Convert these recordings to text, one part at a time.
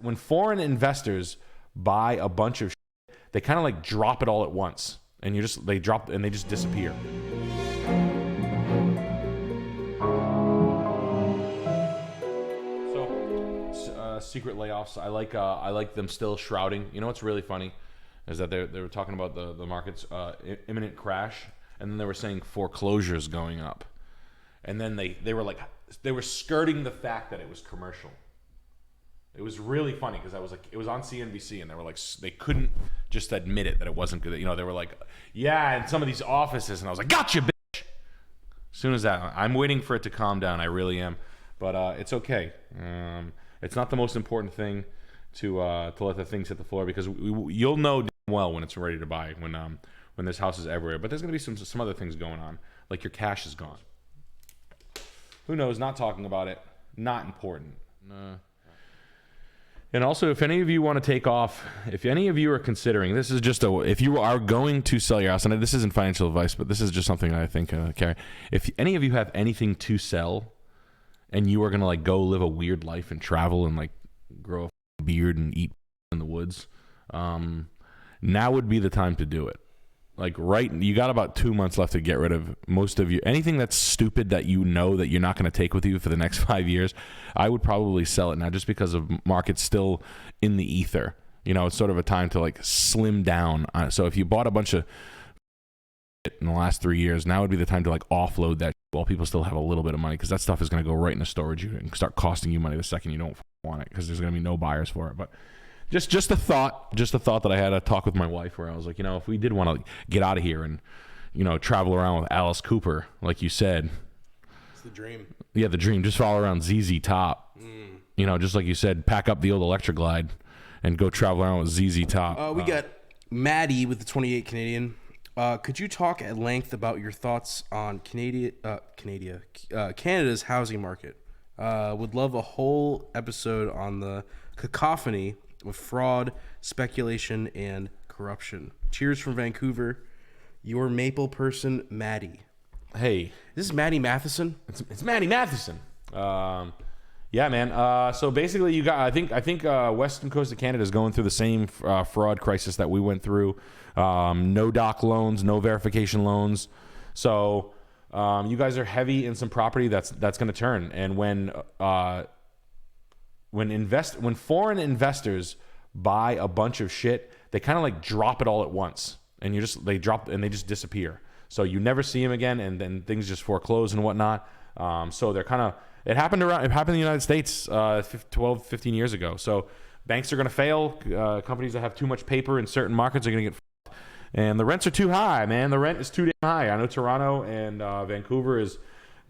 when foreign investors buy a bunch of shit, they kind of like drop it all at once, and they drop and they just disappear. So secret layoffs. I like them still shrouding. You know what's really funny is that they were talking about the market's imminent crash, and then they were saying foreclosures going up, and then they were skirting the fact that it was commercial. It was really funny because I was like, it was on CNBC, and they were like, they couldn't just admit it that it wasn't good. You know, they were like, yeah, in some of these offices, and I was like, gotcha, bitch. As soon as that, I'm waiting for it to calm down. I really am, but it's okay. It's not the most important thing to let the things hit the floor, because you'll know damn well when it's ready to buy, when there's houses everywhere. But there's gonna be some other things going on, like your cash is gone. Who knows? Not talking about it. Not important. And also, if any of you want to take off, if any of you are considering, this is just if you are going to sell your house, and this isn't financial advice, but this is just something I think, Carrie, if any of you have anything to sell, and you are going to like go live a weird life and travel and like grow a beard and eat in the woods, now would be the time to do it. Like, you got about 2 months left to get rid of most of anything that's stupid that you know that you're not going to take with you for the next 5 years. I would probably sell it now, just because of market's still in the ether. You know, it's sort of a time to like slim down. So if you bought a bunch of shit in the last 3 years, now would be the time to like offload that while people still have a little bit of money, because that stuff is going to go right in a storage unit and start costing you money the second you don't want it, because there's going to be no buyers for it. But Just a thought that I had a talk with my wife where I was like, you know, if we did want to get out of here and, you know, travel around with Alice Cooper, like you said. It's the dream. Yeah, the dream. Just follow around ZZ Top. You know, just like you said, pack up the old Electra Glide and go travel around with ZZ Top. We got Maddie with the 28 Canadian. Could you talk at length about your thoughts on Canada's housing market? Would love a whole episode on the cacophony with fraud, speculation, and corruption. Cheers from Vancouver. Your maple person, Maddie. Hey. This is Maddie Matheson? It's Maddie Matheson. Yeah, man. So basically, you got. I think Western Coast of Canada is going through the same fraud crisis that we went through. No doc loans, no verification loans. So you guys are heavy in some property that's going to turn. And when foreign investors buy a bunch of shit, they kind of like drop it all at once, and they just disappear. So you never see them again, and then things just foreclose and whatnot. So they're kind of, it happened in the United States 12, 15 years ago. So banks are going to fail. Companies that have too much paper in certain markets are going to get f***ed. And the rents are too high, man. The rent is too damn high. I know Toronto and Vancouver is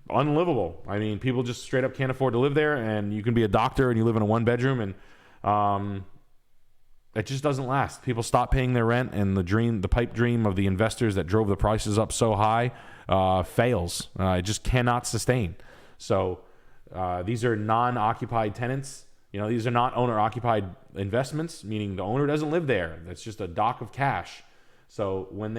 unlivable. I mean, people just straight up can't afford to live there, and you can be a doctor and you live in a one bedroom, and it just doesn't last. People stop paying their rent, and the pipe dream of the investors that drove the prices up so high fails. It just cannot sustain. So these are non-occupied tenants. You know, these are not owner-occupied investments, meaning the owner doesn't live there. That's just a dock of cash. So when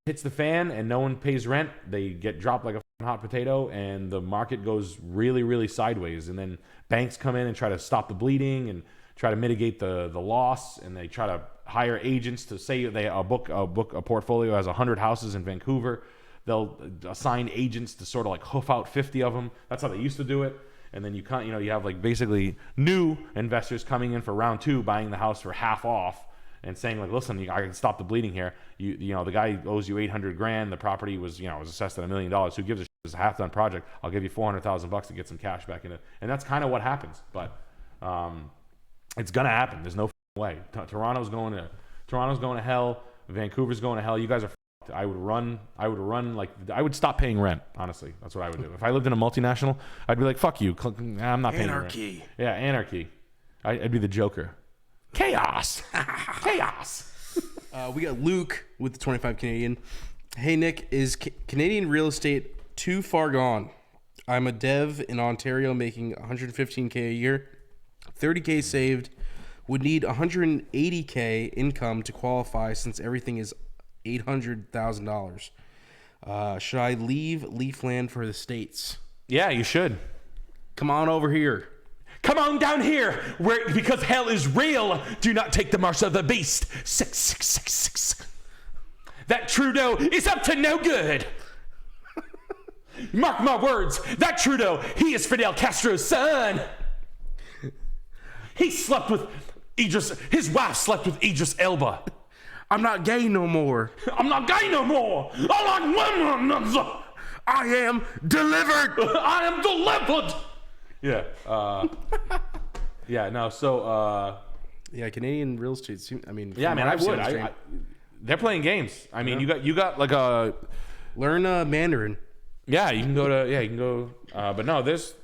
hits the fan and no one pays rent, they get dropped like a hot potato, and the market goes really, really sideways. And then banks come in and try to stop the bleeding and try to mitigate the loss, and they try to hire agents to say a portfolio has 100 houses in Vancouver. They'll assign agents to sort of like hoof out 50 of them. That's how they used to do it. And then you have like basically new investors coming in for round two, buying the house for half off, and saying like, listen, I can stop the bleeding here. You know, the guy owes you $800,000. The property was assessed at $1 million. Who gives a shit? It's a half done project. I'll give you $400,000 to get some cash back in it. And that's kind of what happens. But it's gonna happen. There's no way. Toronto's going to hell. Vancouver's going to hell. You guys are. I would stop paying rent. Honestly, that's what I would do. If I lived in a multinational, I'd be like, fuck you. I'm not paying rent. Anarchy. Yeah, anarchy. I'd be the Joker. Chaos. Chaos. We got Luke with the 25 Canadian. Hey, Nick, is Canadian real estate too far gone? I'm a dev in Ontario making $115K a year, $30K saved, would need $180K income to qualify since everything is $800,000. Should I leave Leafland for the States? Yeah, you should. Come on over here. Come on down here, because hell is real. Do not take the marks of the beast. 666. That Trudeau is up to no good. Mark my words, that Trudeau, he is Fidel Castro's son. He slept with his wife slept with Idris Elba. I'm not gay no more. I'm not gay no more. I like women. I am delivered. I am delivered. Yeah. Yeah. No. So. Yeah. Canadian real estate. I mean. Yeah, man. I would. They're playing games. I mean, you got like a learn Mandarin. Yeah, you can go to. Yeah, you can go. But no, there's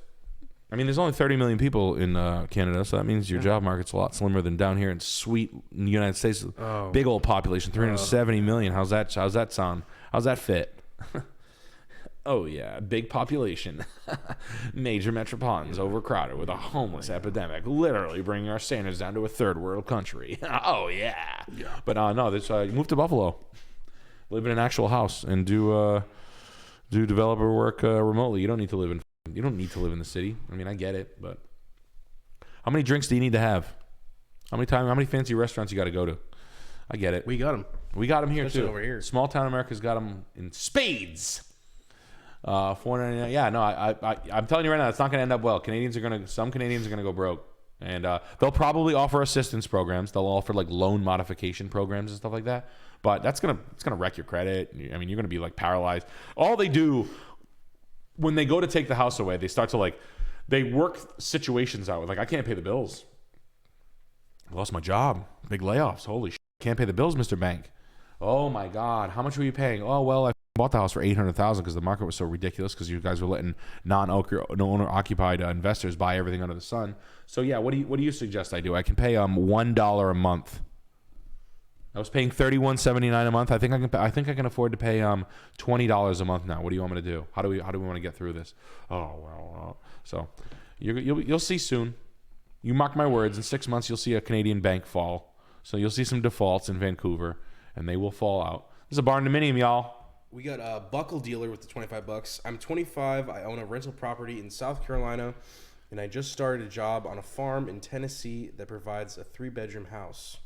only 30 million people in Canada, so that means your job market's a lot slimmer than down here in sweet United States. Oh. Big old population, 370 million. How's that sound? How's that fit? Oh yeah, big population. Major metropolitans overcrowded with a homeless epidemic, literally bringing our standards down to a third world country. Oh yeah. But no, this you move to Buffalo, live in an actual house, and do developer work remotely. You don't need to live in the city. I mean, I get it, but how many drinks do you need to have? How many fancy restaurants you got to go to? I get it. We got them. We got them here especially too. Over here. Small town America's got them in spades. $4.99. Yeah, no, I'm telling you right now, it's not going to end up well. Some Canadians are gonna go broke, and they'll probably offer assistance programs. They'll offer like loan modification programs and stuff like that. But it's gonna wreck your credit. I mean, you're gonna be like paralyzed. All they do when they go to take the house away, they start to they work situations out with I can't pay the bills. I lost my job. Big layoffs. Holy shit. Can't pay the bills, Mr. Bank. Oh my God. How much were you paying? Oh, well, I bought the house for $800,000 because the market was so ridiculous because you guys were letting non-owner occupied investors buy everything under the sun. So yeah, what do you suggest I do? I can pay $1 a month. I was paying $31.79 a month. I think I can afford to pay $20 a month now. What do you want me to do? How do we want to get through this? Oh well. So you'll see soon. You mark my words. In 6 months, you'll see a Canadian bank fall. So you'll see some defaults in Vancouver, and they will fall out. This is a barn dominium, y'all. We got a buckle dealer with the $25. I'm 25. I own a rental property in South Carolina, and I just started a job on a farm in Tennessee that provides a 3-bedroom house.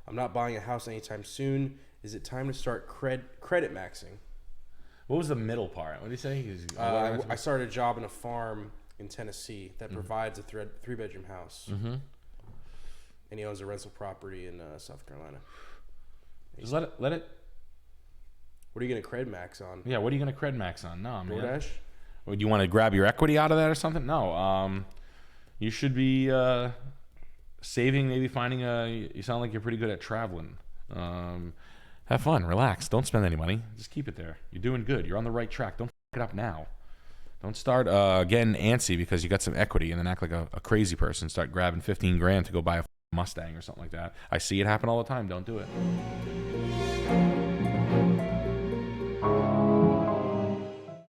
I'm not buying a house anytime soon. Is it time to start credit maxing? What was the middle part? What did he say? I started a job in a farm in Tennessee that provides a 3-bedroom house. Mm-hmm. And he owns a rental property in South Carolina. Just let it. What are you going to cred max on? Yeah, what are you going to cred max on? No, man. DoorDash? Do you want to grab your equity out of that or something? No. You should be saving, maybe finding you sound like you're pretty good at traveling. Have fun, relax. Don't spend any money. Just keep it there. You're doing good. You're on the right track. Don't f it up now. Don't start getting antsy because you got some equity and then act like a crazy person. Start grabbing $15,000 to go buy a Mustang or something like that. I see it happen all the time. Don't do it.